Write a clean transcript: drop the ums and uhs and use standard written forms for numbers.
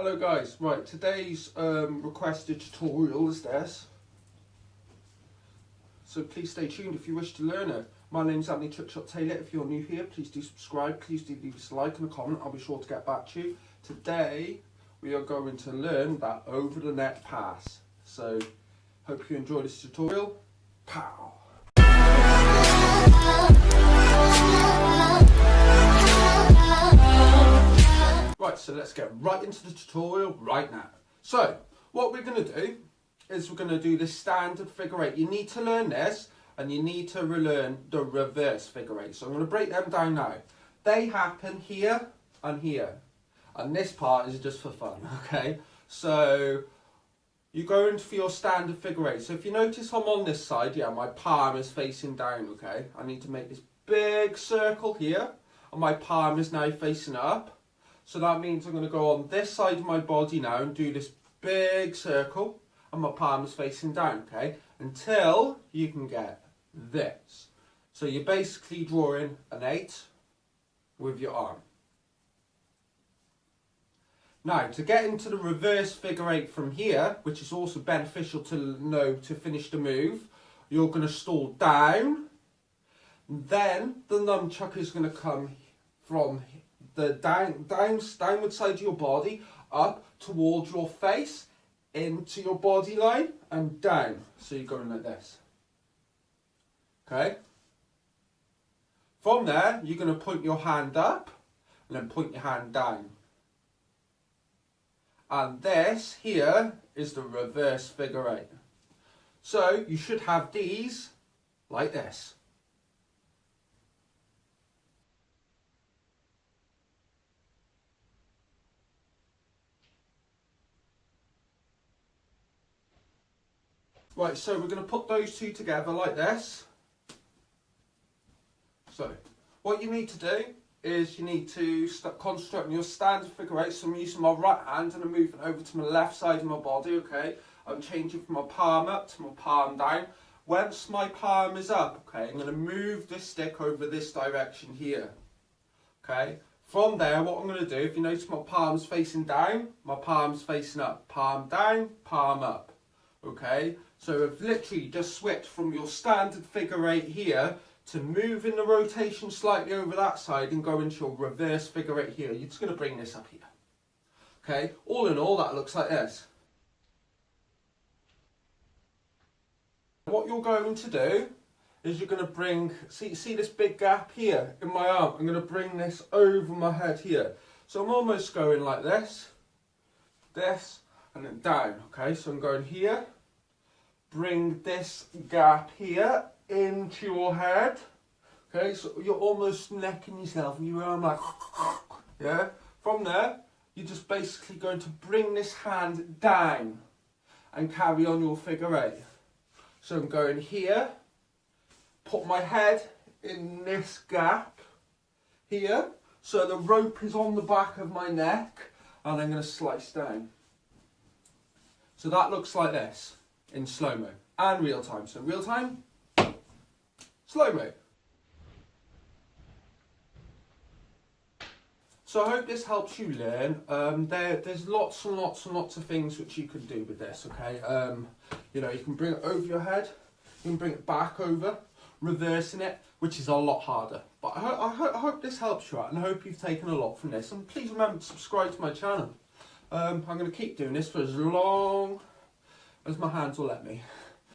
Hello guys, right, today's requested tutorial is this. So please stay tuned if you wish to learn it. My name's Antony Taylor. If you're new here, please do subscribe, please do leave us a like and a comment, I'll be sure to get back to you. Today we are going to learn that over the net pass. So hope you enjoy this tutorial. Pow! Right, so let's get right into the tutorial right now. So, what we're going to do is we're going to do the standard figure eight. You need to learn this and you need to relearn the reverse figure eight. So I'm going to break them down now. They happen here and here. And this part is just for fun, okay? So, you go into for your standard figure eight. So if you notice I'm on this side, yeah, my palm is facing down, okay? I need to make this big circle here and my palm is now facing up. So that means I'm going to go on this side of my body now and do this big circle and my palm is facing down, okay? Until you can get this. So you're basically drawing an 8 with your arm. Now, to get into the reverse figure eight from here, which is also beneficial to know to finish the move, you're going to stall down. Then the nunchuck is going to come from the downward side of your body up towards your face, into your body line and down. So you're going like this. Okay? From there, you're going to point your hand up and then point your hand down. And this here is the reverse figure eight. So you should have these like this. Right, so we're going to put those two together like this. So, what you need to do is you need to concentrate on your standard figure eight. So I'm using my right hand and I'm moving over to my left side of my body, okay? I'm changing from my palm up to my palm down. Once my palm is up, okay, I'm going to move this stick over this direction here, okay? From there, what I'm going to do, if you notice my palm's facing down, my palm's facing up. Palm down, palm up, okay? So I've literally just switched from your standard figure eight here to moving the rotation slightly over that side and go into your reverse figure eight here. You're just going to bring this up here. Okay, all in all that looks like this. What you're going to do is you're going to bring, see this big gap here in my arm? I'm going to bring this over my head here. So I'm almost going like this, and then down. Okay, so I'm going here. Bring this gap here into your head. Okay, so you're almost necking yourself and your arm like, yeah. From there, you're just basically going to bring this hand down and carry on your figure eight. So I'm going here, put my head in this gap here, so the rope is on the back of my neck, and I'm going to slice down. So that looks like this. In slow-mo and real time. So real time, slow-mo. So I hope this helps you learn. There's lots and lots and lots of things which you can do with this, okay? You know, you can bring it over your head, you can bring it back over, reversing it, which is a lot harder. But I hope this helps you out and I hope you've taken a lot from this. And please remember to subscribe to my channel. I'm going to keep doing this for as long as my hands will let me.